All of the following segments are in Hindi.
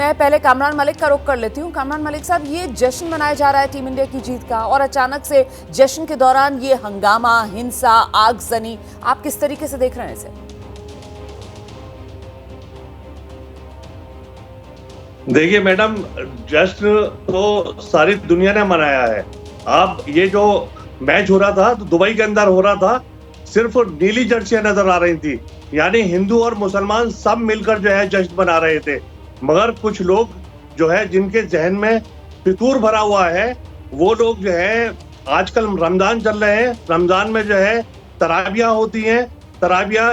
मैं पहले कामरान मलिक का रुख कर लेती हूँ। कामरान मलिक साहब, ये जश्न मनाया जा रहा है टीम इंडिया की जीत का, और अचानक से जश्न के दौरान ये हंगामा, हिंसा, आगजनी, आप किस तरीके से देख रहे हैं इसे? देखिए मैडम, जश्न तो सारी दुनिया ने मनाया है। आप ये जो मैच हो रहा था तो दुबई के अंदर हो रहा था, सिर्फ नीली जर्सियां नजर आ रही थी, यानी हिंदू और मुसलमान सब मिलकर जो है जश्न मना रहे थे। मगर कुछ लोग जो है जिनके जहन में फितूर भरा हुआ है, वो लोग जो है, आजकल रमजान चल रहे हैं, रमजान में जो है तराबियां होती हैं, तराबिया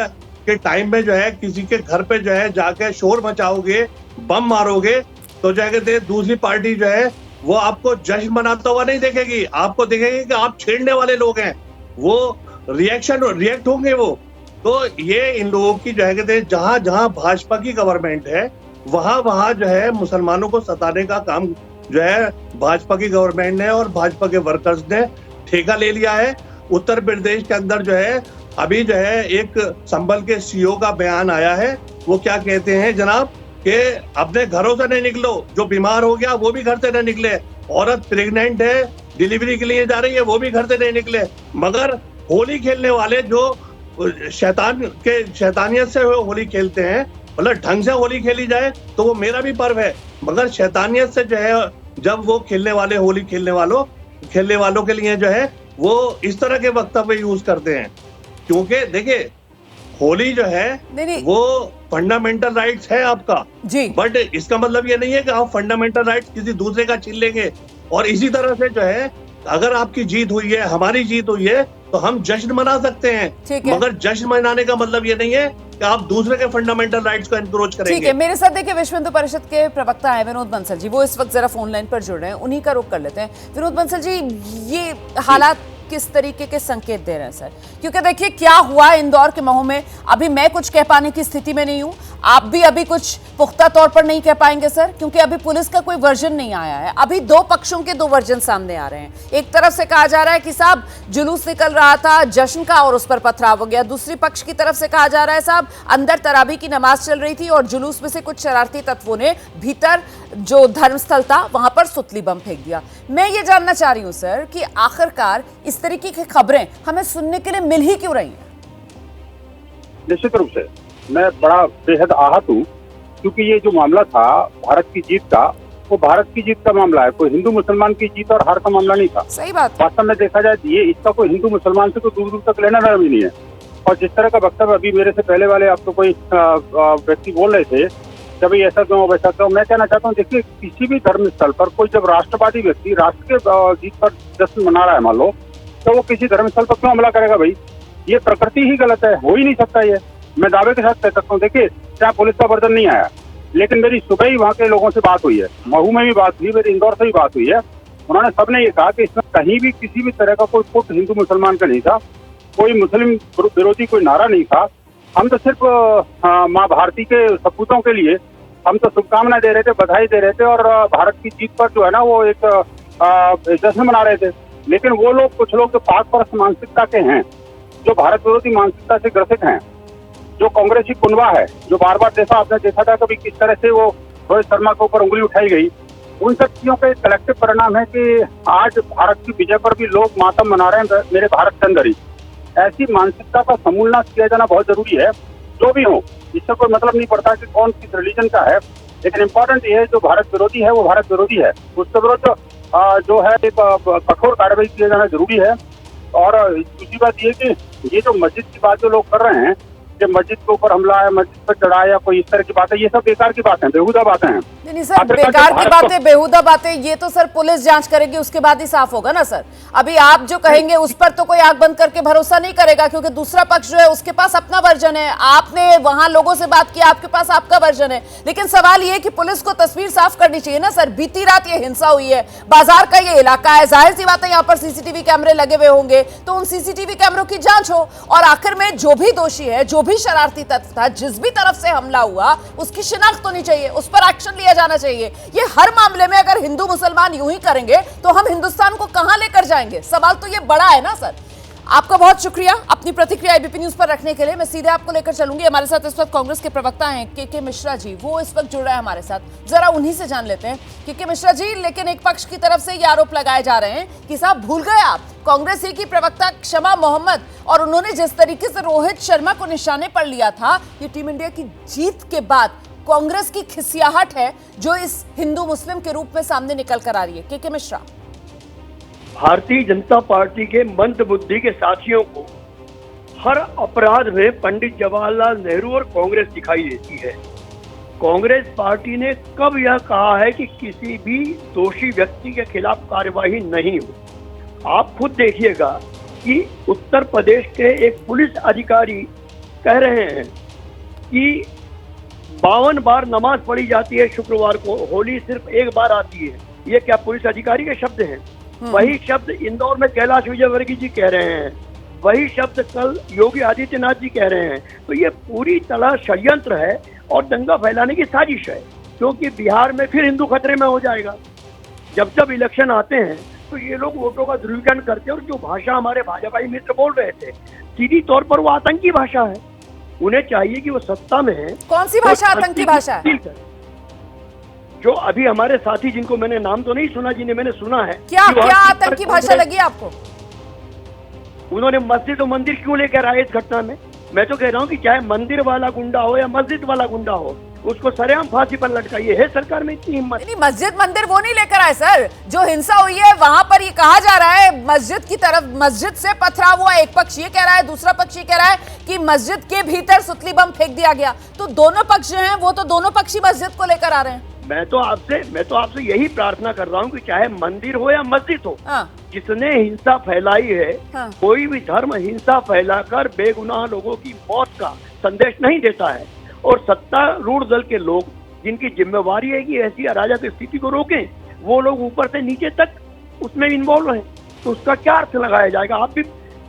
के टाइम में जो है किसी के घर पे जो है जाके शोर मचाओगे, बम मारोगे, तो जो है दूसरी पार्टी जो है वो आपको जश्न मनाता हुआ नहीं देखेगी, आपको देखेगी कि आप छेड़ने वाले लोग हैं, वो रिएक्ट होंगे वो। तो ये इन लोगों की जो है जहां जहां भाजपा की गवर्नमेंट है, वहां जो है मुसलमानों को सताने का काम जो है भाजपा की गवर्नमेंट ने और भाजपा के वर्कर्स ने ठेका ले लिया है। उत्तर प्रदेश के अंदर जो है अभी जो है एक संभल के सीईओ का बयान आया है, वो क्या कहते हैं जनाब कि अपने घरों से नहीं निकलो, जो बीमार हो गया वो भी घर से नहीं निकले, औरत प्रेग्नेंट है डिलीवरी के लिए जा रही है वो भी घर से नहीं निकले, मगर होली खेलने वाले जो शैतानियत से होली खेलते हैं, मतलब ढंग से होली खेली जाए तो वो मेरा भी पर्व है, मगर शैतानियत से जो है जब वो खेलने वाले होली खेलने वालों के लिए जो है वो इस तरह के वक्तव्य यूज करते हैं। क्योंकि देखिए होली जो है वो फंडामेंटल राइट्स है आपका जी, बट इसका मतलब ये नहीं है कि आप फंडामेंटल राइट्स किसी दूसरे का छीन लेंगे। और इसी तरह से जो है अगर आपकी जीत हुई है, हमारी जीत हुई है, तो हम जश्न मना सकते हैं, मगर जश्न मनाने का मतलब ये नहीं है कि आप दूसरे के फंडामेंटल राइट्स को एनक्रोच करेंगे। ठीक है, मेरे साथ देखिए विश्व हिंदू परिषद के प्रवक्ता है विनोद बंसल जी, वो इस वक्त जरा फोन लाइन पर जुड़ रहे हैं, उन्हीं का रुख कर लेते हैं। विनोद बंसल जी, ये हालात किस तरीके के संकेत दे रहे हैं सर? क्योंकि देखिए क्या हुआ इंदौर के महू में, अभी मैं कुछ कह पाने की स्थिति में नहीं हूं, आप भी अभी कुछ पुख्ता तौर पर नहीं कह पाएंगे सर, क्योंकि अभी पुलिस का कोई वर्जन नहीं आया है। अभी दो पक्षों के दो वर्जन सामने आ रहे हैं। एक तरफ से कहा जा रहा है कि साहब जुलूस निकल रहा था जश्न का और उस पर पथराव हो गया, दूसरी पक्ष की तरफ से कहा जा रहा है साहब अंदर तरावी की नमाज चल रही थी और जुलूस में से कुछ शरारती तत्वों ने भीतर जो धर्मस्थल था वहां पर सुतली बम फेंक दिया। मैं ये जानना चाह रही हूं सर कि आखिरकार इस तरीके की खबरें हमें सुनने के लिए मिल ही क्यों रही हैं? निश्चित रूप से मैं बड़ा बेहद आहत हूँ, क्योंकि ये जो मामला था भारत की जीत का, वो भारत की जीत का मामला है, कोई हिंदू मुसलमान की जीत और हार का मामला नहीं था। सही बात। वास्तव में देखा जाए ये इसका कोई हिंदू मुसलमान से कोई दूर दूर तक लेना देना भी नहीं है। और जिस तरह का वक्तव्य अभी मेरे से पहले वाले आपको कोई व्यक्ति बोल रहे थे कि भाई ऐसा क्यों वैसा क्यों, मैं कहना चाहता हूँ देखिए किसी भी धर्म स्थल पर कोई जब राष्ट्रवादी व्यक्ति राष्ट्र के जीत पर जश्न मना रहा है मान लो, तो वो किसी धर्म स्थल पर क्यों हमला करेगा? भाई ये प्रकृति ही गलत है, हो ही नहीं सकता। ये मैं दावे के साथ कह सकता हूँ। देखिए चाहे पुलिस का वर्जन नहीं आया, लेकिन मेरी सुबह ही वहाँ के लोगों से बात हुई है, महू में भी बात हुई, मेरी इंदौर से भी बात हुई है। उन्होंने सबने ये कहा कि इसमें कहीं भी किसी भी तरह का कोई पुट हिंदू मुसलमान का नहीं था, कोई मुस्लिम विरोधी कोई नारा नहीं था। हम तो सिर्फ माँ भारती के सपूतों के लिए हम तो शुभकामनाएं दे रहे थे, बधाई दे रहे थे, और भारत की जीत पर जो है ना वो एक जश्न मना रहे थे। लेकिन वो लोग, कुछ लोग जो पाक परस्त मानसिकता के हैं, जो भारत विरोधी मानसिकता से ग्रसित हैं, जो कांग्रेसी कुनवा है, जो बार बार जैसा आपने देखा था कभी किस तरह से वो रोहित शर्मा के ऊपर उंगली उठाई गई, उन सब चीजों का एक कलेक्टिव परिणाम है कि आज भारत की विजय पर भी लोग मातम मना रहे हैं मेरे भारत के अंदर ही। ऐसी मानसिकता का समूलनाश किया जाना बहुत जरूरी है। जो भी हो, इससे कोई मतलब नहीं पड़ता कि कौन किस रिलीजन का है, लेकिन इम्पोर्टेंट ये है जो भारत विरोधी है वो भारत विरोधी है, उसके विरुद्ध जो है एक कठोर कार्रवाई किया जाना जरूरी है। और दूसरी बात ये कि ये जो मस्जिद की बात जो लोग कर रहे हैं कि मस्जिद के ऊपर हमला है, मस्जिद पर चढ़ा या कोई इस तरह की बातें, ये सब बेकार की बातें, बेहुदा बातें हैं। नहीं सर, बेकार की बातें, बेहुदा बातें, ये तो सर पुलिस जांच करेगी, उसके बाद ही साफ होगा ना सर। अभी आप जो कहेंगे उस पर तो कोई आंख बंद करके भरोसा नहीं करेगा, क्योंकि दूसरा पक्ष जो है उसके पास अपना वर्जन है। आपने वहां लोगों से बात की, आपके पास आपका वर्जन है, लेकिन सवाल ये कि पुलिस को तस्वीर साफ करनी चाहिए ना सर। बीती रात ये हिंसा हुई है, बाजार का ये इलाका है, जाहिर सी बात है यहाँ पर सीसीटीवी कैमरे लगे हुए होंगे, तो उन सीसीटीवी कैमरों की जांच हो, और आखिर में जो भी दोषी है, जो भी शरारती तत्व था, जिस भी तरफ से हमला हुआ, उसकी शिनाख्त होनी चाहिए, उस पर एक्शन लिया जाना चाहिए। ये हर मामले में अगर हिंदू मुसलमान यूं ही करेंगे तो हम हिंदुस्तान को कहां लेकर जाएंगे? सवाल तो ये बड़ा है ना सर। आपका बहुत शुक्रिया अपनी प्रतिक्रिया एबीपी न्यूज पर रखने के लिए। मैं सीधे आपको लेकर चलूंगी। हमारे साथ इस वक्त कांग्रेस के प्रवक्ता हैं के मिश्रा जी, वो इस वक्त जुड़ रहे हैं हमारे साथ। जरा उन्हीं से जान लेते हैं के मिश्रा जी, लेकिन एक पक्ष की तरफ से ये आरोप लगाए जा रहे हैं कि साहब भूल गए आप, कांग्रेस ही की प्रवक्ता शमा मोहम्मद और उन्होंने जिस तरीके से रोहित शर्मा को निशाने पर लिया था, ये टीम इंडिया की जीत के बाद कांग्रेस की खिसियाहट है जो इस हिंदू मुस्लिम के रूप में सामने निकल कर आ रही है। के मिश्रा, भारतीय जनता पार्टी के मंद बुद्धि के साथियों को हर अपराध में पंडित जवाहरलाल नेहरू और कांग्रेस दिखाई देती है। कांग्रेस पार्टी ने कब यह कहा है कि किसी भी दोषी व्यक्ति के खिलाफ कार्यवाही नहीं हो? आप खुद देखिएगा कि उत्तर प्रदेश के एक पुलिस अधिकारी कह रहे हैं कि 52 बार नमाज पढ़ी जाती है शुक्रवार को, होली सिर्फ एक बार आती है। ये क्या पुलिस अधिकारी के शब्द हैं? वही शब्द इंदौर में कैलाश विजयवर्गीय जी कह रहे हैं, वही शब्द कल योगी आदित्यनाथ जी कह रहे हैं। तो ये पूरी तरह षड्यंत्र है और दंगा फैलाने की साजिश है, क्योंकि बिहार में फिर हिंदू खतरे में हो जाएगा। जब जब इलेक्शन आते हैं तो ये लोग वोटों का ध्रुवीकरण करते हैं और जो भाषा हमारे भाजपाई मित्र बोल रहे थे, सीधी तौर पर वो आतंकी भाषा है। उन्हें चाहिए कि वो सत्ता में है। कौन सी भाषा आतंकी भाषा है? जो अभी हमारे साथी, जिनको मैंने नाम तो नहीं सुना, जिन्हें मैंने सुना है, क्या आतंकी भाषा लगी आपको? उन्होंने मस्जिद और मंदिर क्यों लेकर आए इस घटना में? मैं तो कह रहा हूँ कि चाहे मंदिर वाला गुंडा हो या मस्जिद वाला गुंडा हो, उसको सरेआम फांसी पर लटकाइए। है सरकार में इतनी हिम्मत? नहीं, मस्जिद मंदिर वो नहीं लेकर आए सर। जो हिंसा हुई है वहां पर ये कहा जा रहा है मस्जिद की तरफ, मस्जिद से पथराव हुआ। एक पक्ष ये कह रहा है, दूसरा पक्ष ये कह रहा है कि मस्जिद के भीतर सुतली बम फेंक दिया गया। तो दोनों पक्ष जो हैं वो तो दोनों पक्ष ही मस्जिद को लेकर आ रहे हैं। मैं तो आपसे यही प्रार्थना कर रहा हूँ कि चाहे मंदिर हो या मस्जिद हो, जिसने हिंसा फैलाई है, कोई भी धर्म हिंसा फैलाकर बेगुनाह लोगों की मौत का संदेश नहीं देता है। और सत्तारूढ़ दल के लोग, जिनकी जिम्मेवारी है कि ऐसी अराजक स्थिति को रोकें, वो लोग ऊपर से नीचे तक उसमें इन्वॉल्व हैं। तो उसका क्या अर्थ लगाया जाएगा? आप भी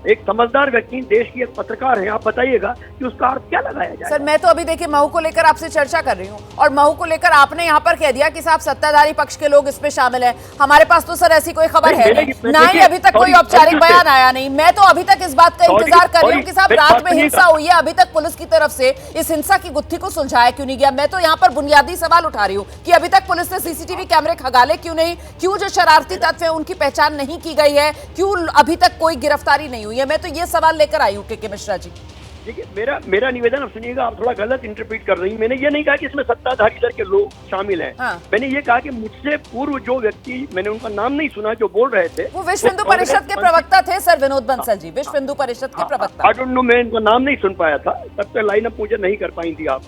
एक समझदार व्यक्ति, देश की एक पत्रकार हैं, आप बताइएगा कि उसका अर्थ क्या लगाया जाए? सर, मैं तो अभी देखिए महू को लेकर आपसे चर्चा कर रही हूँ और महू को लेकर आपने यहाँ पर कह दिया कि साहब सत्ताधारी पक्ष के लोग इसमें शामिल हैं। हमारे पास तो सर ऐसी कोई खबर है नहीं, ना ही अभी तक कोई औपचारिक बयान आया नहीं। मैं तो अभी तक इस बात का इंतजार कर रही हूँ कि साहब रात में हिंसा हुई है, अभी तक पुलिस की तरफ से इस हिंसा की गुत्थी को सुलझाया क्यों नहीं गया? मैं तो यहाँ पर बुनियादी सवाल उठा रही हूँ कि अभी तक पुलिस ने सीसीटीवी कैमरे खंगाले क्यों नहीं? क्यों जो शरारती तत्व है उनकी पहचान नहीं की गई है? क्यों अभी तक कोई गिरफ्तारी नहीं हुई है? मैं तो ये सवाल लेकर आई हूं के मिश्रा जी। देखिए, मेरा निवेदन आप सुनिएगा, आप थोड़ा गलत इंटरप्रेट कर रही हैं। मैंने ये नहीं कहा कि इसमें सत्ताधारी दल के लोग शामिल हैं। मैंने ये कहा कि मुझसे पूर्व जो व्यक्ति, मैंने उनका नाम नहीं सुना, जो बोल रहे थे, वो विश्व हिंदू परिषद के प्रवक्ता थे सर, विनोद बंसल जी, विश्व हिंदू परिषद के प्रवक्ता। आई डोंट नो, मैं इनका नाम नहीं सुन पाया था, तब तक लाइनअप मुझे नहीं कर पाई थी आप।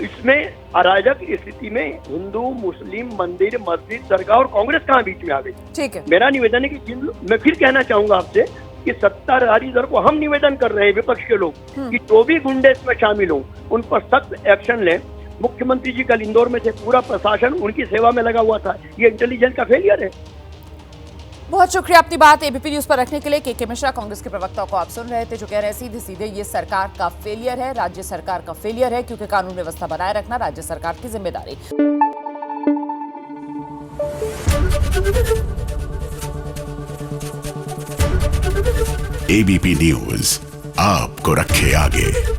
इसमें अराजक स्थिति में हिंदू, मुस्लिम, मंदिर, मस्जिद, दरगाह और कांग्रेस कहाँ बीच में आ गई? ठीक है, मेरा निवेदन है कि मैं फिर कहना चाहूंगा आपसे कि सत्ताधारी दल को हम निवेदन कर रहे हैं, विपक्ष के लोग, कि जो भी गुंडे इसमें शामिल हों उन पर सख्त एक्शन लें। मुख्यमंत्री जी कल इंदौर में थे, पूरा प्रशासन उनकी सेवा में लगा हुआ था। ये इंटेलिजेंस का फेलियर है। बहुत शुक्रिया अपनी बात एबीपी न्यूज पर रखने के लिए। के मिश्रा, कांग्रेस के प्रवक्ता को आप सुन रहे थे, जो कह रहे हैं सीधे सीधे ये सरकार का फेलियर है, राज्य सरकार का फेलियर है, क्योंकि कानून व्यवस्था बनाए रखना राज्य सरकार की जिम्मेदारी। एबीपी न्यूज आपको रखे आगे।